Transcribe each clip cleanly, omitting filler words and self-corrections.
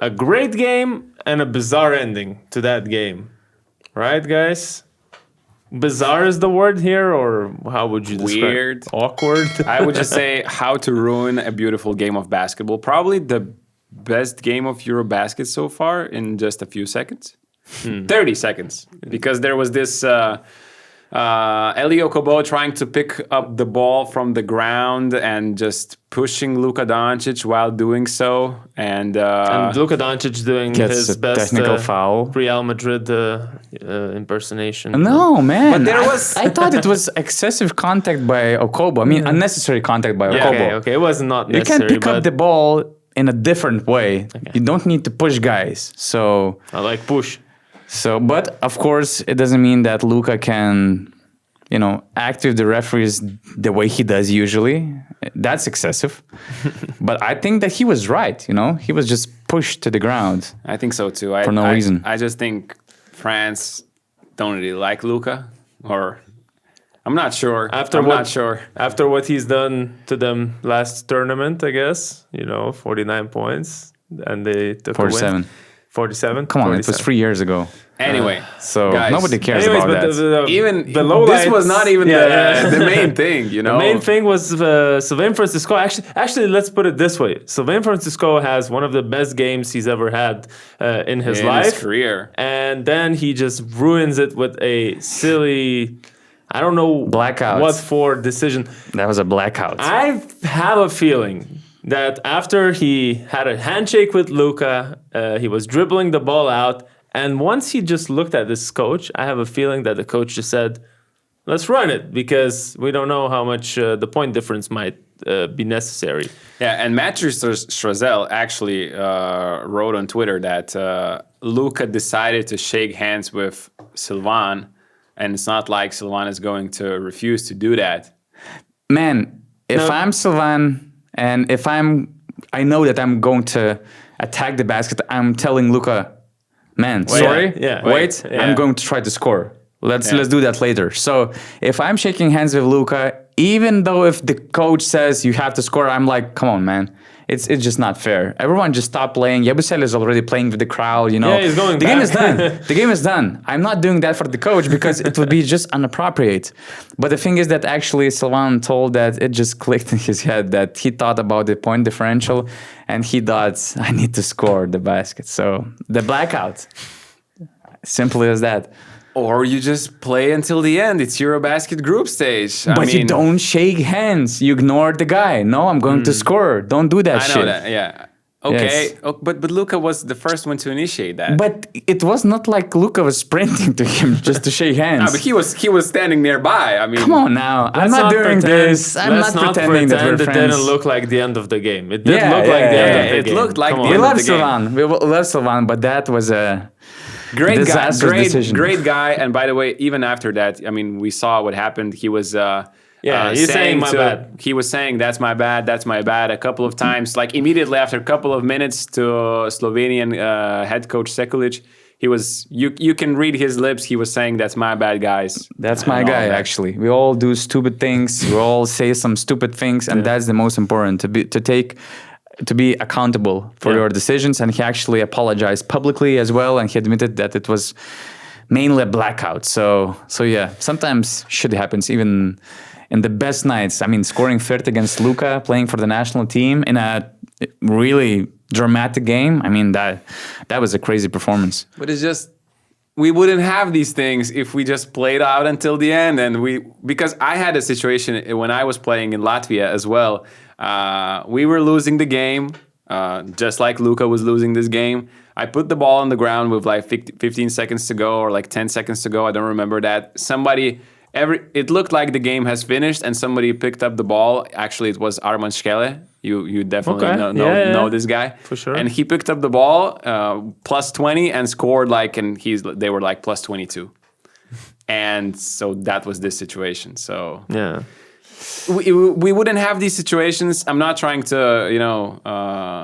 a great game and a bizarre ending to that game. Right, guys? Bizarre is the word here, or how would you describe Weird. Awkward? I would just say how to ruin a beautiful game of basketball. Probably the best game of Eurobasket so far in just a few seconds. 30 seconds. Because there was this Elio Kobo trying to pick up the ball from the ground and just pushing Luka Doncic while doing so. And Luka Doncic doing Gets his a best technical foul. Real Madrid impersonation. No, man. But there was- I thought it was excessive contact by Okobo. I mean, unnecessary contact by Okobo. Okay, it was not You necessary. can pick but up the ball in a different way. You don't need to push guys. So, I like push. but of course, it doesn't mean that Luka can, act with the referees the way he does usually. That's excessive. But I think that he was right. He was just pushed to the ground. I think so too. For no reason. I just think France don't really like Luka, or I'm not sure. After what he's done to them last tournament, I guess, 49 points, and they took 47. a win. 47? Come on, 47. it was 3 years ago. Anyway, So guys, nobody cares Anyways, about but that. even the low this was lights- not even Yeah. the main thing, The main thing was Sylvain Francisco. Actually, let's put it this way: Sylvain Francisco has one of the best games he's ever had in his in life, his career. and then he just ruins it with a silly, I don't know, Blackout. what for decision. That was a blackout. I have a feeling that after he had a handshake with Luka, he was dribbling the ball out, and once he just looked at this coach, I have a feeling that the coach just said, let's run it, because we don't know how much the point difference might be necessary. Yeah, and Matthew Strazel actually wrote on Twitter that Luka decided to shake hands with Sylvain, and it's not like Sylvain is going to refuse to do that. Man, if No. I'm Sylvain and if I know that I'm going to attack the basket, I'm telling Luka, man, sorry, yeah, wait, yeah. I'm going to try to score. Let's do that later. So if I'm shaking hands with Luka, even though if the coach says you have to score, I'm like, come on, man. It's just not fair. Everyone just stop playing. Yabusel is already playing with the crowd, Yeah, he's going The game back. is done. The game is done. I'm not doing that for the coach because it would be just inappropriate. But the thing is that actually Sylvain told that it just clicked in his head that he thought about the point differential and he thought, I need to score the basket. So the blackout. Simple as that. Or you just play until the end. It's Eurobasket group stage. But you don't shake hands. You ignore the guy. No, I'm going to score. Don't do that I shit. know that, yeah. Okay, Yes. but Luka was the first one to initiate that. But it was not like Luka was sprinting to him just to shake hands. No, but he was standing nearby. I mean, Come on now. I'm not doing this. I'm Let's not pretending that we're it friends. didn't look like the end of the game. It did Yeah, look like the yeah, end yeah, of the it game. looked like Come the on. We end of love the game. Sylvain. We love Sylvain, but that was a great guy, disastrous decision. great guy. And by the way, even after that, I mean, we saw what happened. He was he's saying, "My bad." He was saying, "That's my bad. That's my bad." A couple of times, like immediately after a couple of minutes, to Slovenian head coach Sekulic, he was. You can read his lips. He was saying, "That's my bad, guys." That's and my all guy, that. actually. We all do stupid things. We all say some stupid things, and that's the most important to be accountable for your decisions. And he actually apologized publicly as well, and he admitted that it was mainly a blackout. So yeah, sometimes shit happens even in the best nights. I mean, scoring 30 against Luka, playing for the national team in a really dramatic game. I mean, that was a crazy performance. But it's just we wouldn't have these things if we just played out until the end. And because I had a situation when I was playing in Latvia as well. We were losing the game, just like Luka was losing this game. I put the ball on the ground with like 15 seconds to go or like 10 seconds to go. I don't remember that. It looked like the game has finished and somebody picked up the ball. Actually, it was Arman Skele. You definitely know this guy. For sure. And he picked up the ball, plus 20 and scored they were like plus 22. And so that was this situation. So Yeah. we wouldn't have these situations. I'm not trying to,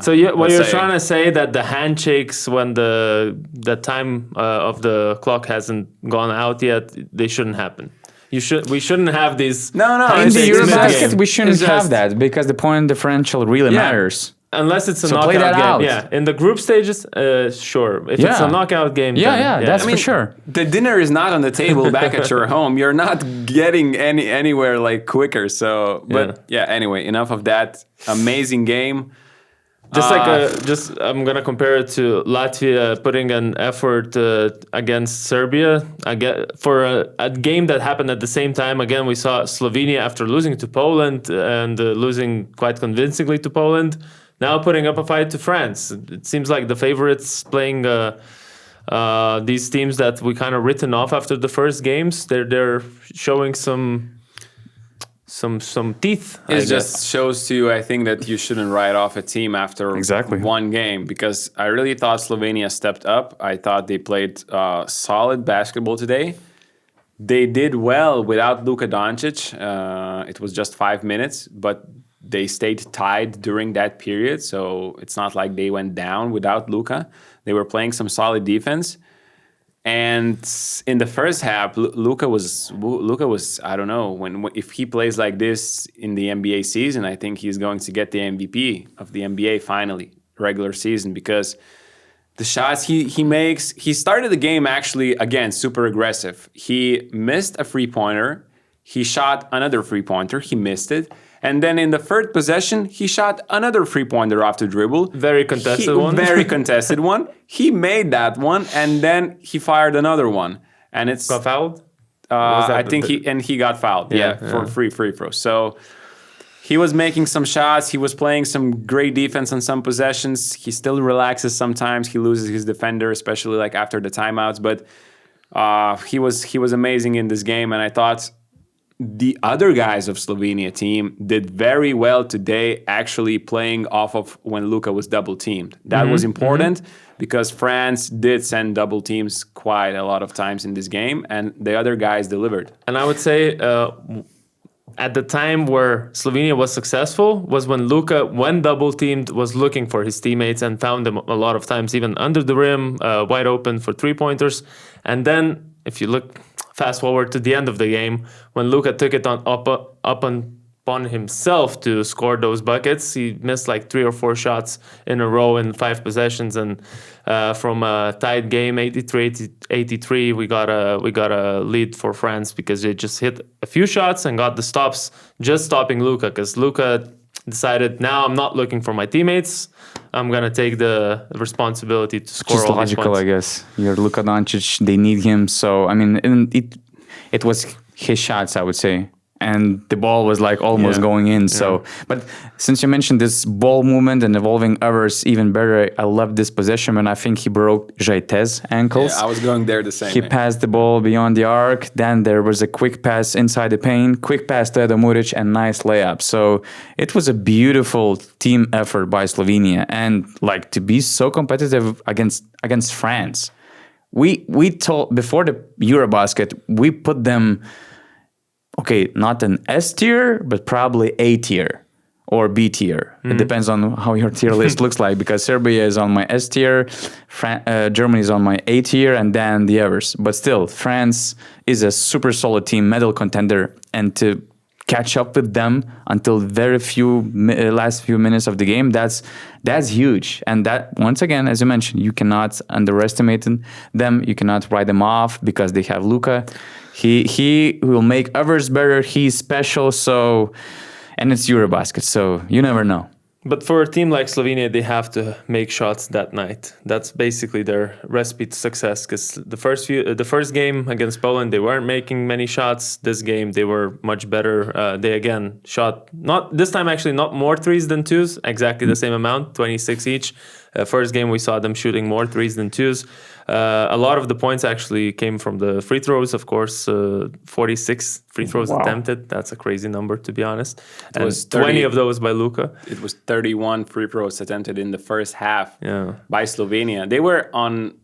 So you're trying to say that the handshakes when the time of the clock hasn't gone out yet, they shouldn't happen. We shouldn't have these. No. In the handshakes Eurobasket, mid-game. we shouldn't It's have just- that because the point differential really matters. Unless it's a So play knockout that game. out. Yeah, in the group stages, sure. If it's Yeah. a knockout game, Yeah, then, yeah, that's I mean, for sure. The dinner is not on the table back at your home. You're not getting anywhere like quicker. So, but yeah. Anyway, enough of that. Amazing game. Just I'm gonna compare it to Latvia putting an effort against Serbia for a game that happened at the same time. Again, we saw Slovenia after losing to Poland and losing quite convincingly to Poland, now putting up a fight to France. It seems like the favorites playing these teams that we kind of written off after the first games. They're showing some teeth. It just shows to you, I think, that you shouldn't write off a team after Exactly. one game, because I really thought Slovenia stepped up. I thought they played solid basketball today. They did well without Luka Doncic. It was just 5 minutes, but they stayed tied during that period. So it's not like they went down without Luka. They were playing some solid defense. And in the first half, Luka was I don't know, if he plays like this in the NBA season, I think he's going to get the MVP of the NBA finally, regular season, because the shots he makes, he started the game actually, again, super aggressive. He missed a three-pointer. He shot another three-pointer. He missed it. And then in the third possession, he shot another three-pointer off the dribble. Very contested one. Very contested one. He made that one, and then he fired another one. And it's got fouled. I think he got fouled. For free throws. So he was making some shots. He was playing some great defense on some possessions. He still relaxes sometimes. He loses his defender, especially like after the timeouts. But he was amazing in this game, and I thought the other guys of Slovenia team did very well today, actually playing off of when Luka was double teamed. That was important because France did send double teams quite a lot of times in this game, and the other guys delivered. And I would say at the time where Slovenia was successful was when Luka, when double teamed, was looking for his teammates and found them a lot of times, even under the rim, wide open for 3-pointers. And then if you look fast forward to the end of the game, when Luka took it up upon himself to score those buckets, he missed like 3 or 4 shots in a row in 5 possessions, and from a tied game, 83-83, we got a lead for France because they just hit a few shots and got the stops, just stopping Luka, because Luka decided, now I'm not looking for my teammates. I'm gonna take the responsibility to score. Just all logical, these points. I guess. You're Luka Doncic. They need him. So I mean, it was his shots, I would say, and the ball was like almost going in. So, but since you mentioned this ball movement and evolving others even better, I love this possession, and I think he broke Jaitez's ankles. Yeah, I was going there the same. He passed the ball beyond the arc. Then there was a quick pass inside the paint, quick pass to Edo Muric, and nice layup. So it was a beautiful team effort by Slovenia, and like to be so competitive against France. We told before the Eurobasket, we put them, okay, not an S tier, but probably A tier or B tier. It depends on how your tier list looks like, because Serbia is on my S tier, Germany is on my A tier, and then the others. But still, France is a super solid team, medal contender, and to catch up with them until very last few minutes of the game, that's huge. And that, once again, as you mentioned, you cannot underestimate them. You cannot write them off because they have Luka. He will make others better. He's special. So, and it's Eurobasket, so you never know. But for a team like Slovenia, they have to make shots that night. That's basically their recipe to success. Because the first game against Poland, they weren't making many shots. This game, they were much better. They again shot not more threes than twos, exactly the same amount, 26 each. First game, we saw them shooting more threes than twos. A lot of the points actually came from the free throws, of course. 46 free throws attempted. That's a crazy number, to be honest. It was 20 of those by Luka. It was 31 free throws attempted in the first half by Slovenia. They were on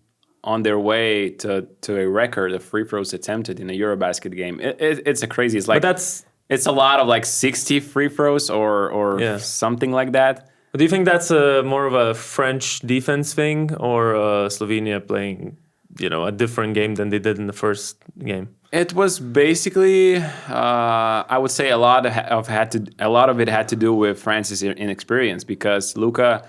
their way to a record of free throws attempted in a Eurobasket game. It's a crazy. It's like it's a lot of like 60 free throws or something like that. Do you think that's more of a French defense thing, or Slovenia playing a different game than they did in the first game? It was basically, I would say, a lot of it had to do with France's inexperience, because Luka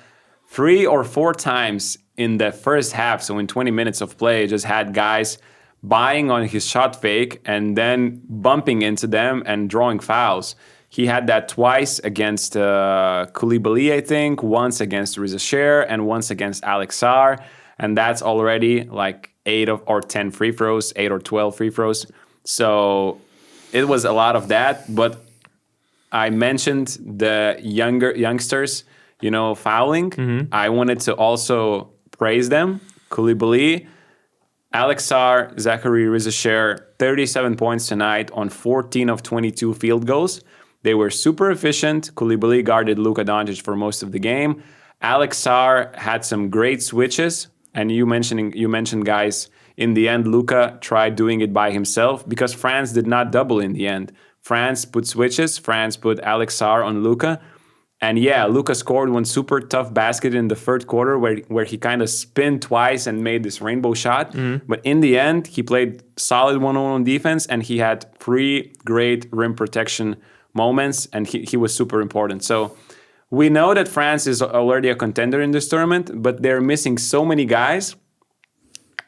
3 or 4 times in the first half, so in 20 minutes of play, just had guys buying on his shot fake and then bumping into them and drawing fouls. He had that twice against Koulibaly, I think, once against Reza Sher, and once against Alex Sarr. And that's already like 8 or 10 free throws, 8 or 12 free throws. So it was a lot of that. But I mentioned the youngsters, fouling. I wanted to also praise them. Koulibaly, Alex Sarr, Zachary Reza Sher, 37 points tonight on 14 of 22 field goals. They were super efficient. Koulibaly guarded Luka Doncic for most of the game. Alex Sarr had some great switches. And you mentioned, guys, in the end, Luka tried doing it by himself because France did not double in the end. France put switches. France put Alex Sarr on Luka. And yeah, Luka scored one super tough basket in the third quarter where he kind of spinned twice and made this rainbow shot. But in the end, he played solid one-on-one defense, and he had 3 great rim protection moments, and he was super important. So we know that France is already a contender in this tournament, but they're missing so many guys,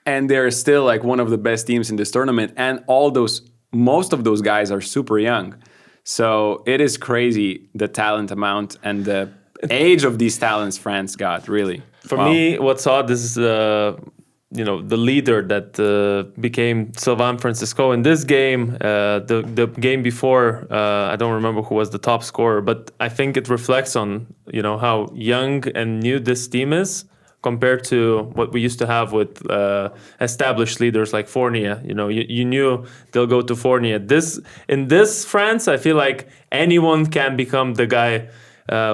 and they're still like one of the best teams in this tournament. And most of those guys are super young. So it is crazy, the talent amount and the age of these talents France got, really. For me, what's odd is the leader that became Sylvain Francisco in this game. The game before, I don't remember who was the top scorer, but I think it reflects on how young and new this team is compared to what we used to have with established leaders like Fournier. You knew they'll go to Fournier. In this France, I feel like anyone can become the guy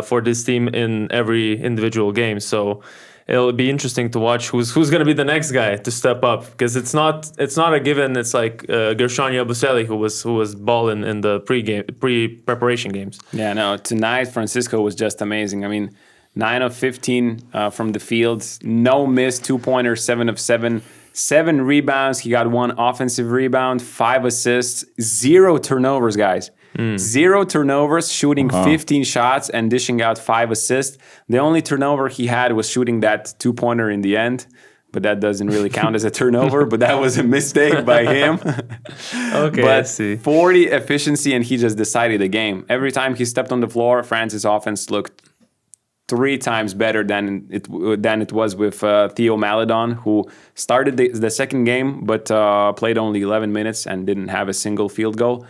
for this team in every individual game. So it'll be interesting to watch who's going to be the next guy to step up, because it's not a given. It's like Gershon Yabusele who was balling in the pre-preparation games. Yeah, no, tonight Francisco was just amazing. I mean, 9 of 15 from the field, no miss, 2-pointers, 7 of 7, 7 rebounds. He got 1 offensive rebound, 5 assists, 0 turnovers, guys. 0 turnovers, shooting 15 shots and dishing out 5 assists. The only turnover he had was shooting that 2-pointer in the end, but that doesn't really count as a turnover, but that was a mistake by him. Okay, but I see. 40 efficiency, and he just decided the game. Every time he stepped on the floor, France's offense looked 3 times better than it was with Theo Maledon, who started the second game, but played only 11 minutes and didn't have a single field goal.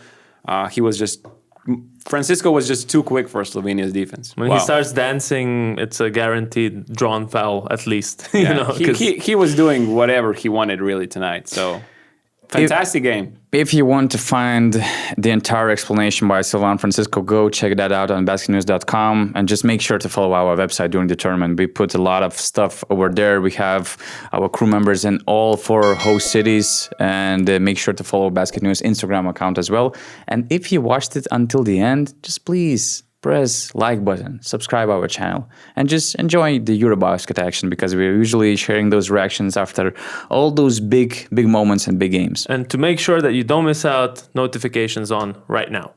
Francisco was just too quick for Slovenia's defense. When he starts dancing, it's a guaranteed drawn foul, at least. He was doing whatever he wanted really tonight. So fantastic game. If you want to find the entire explanation by Sylvain Francisco, go check that out on BasketNews.com, and just make sure to follow our website during the tournament. We put a lot of stuff over there. We have our crew members in all 4 host cities, and make sure to follow Basket News Instagram account as well. And if you watched it until the end, just please press like button, subscribe our channel, and just enjoy the Eurobasket action, because we're usually sharing those reactions after all those big moments and big games. And to make sure that you don't miss out, notifications on right now.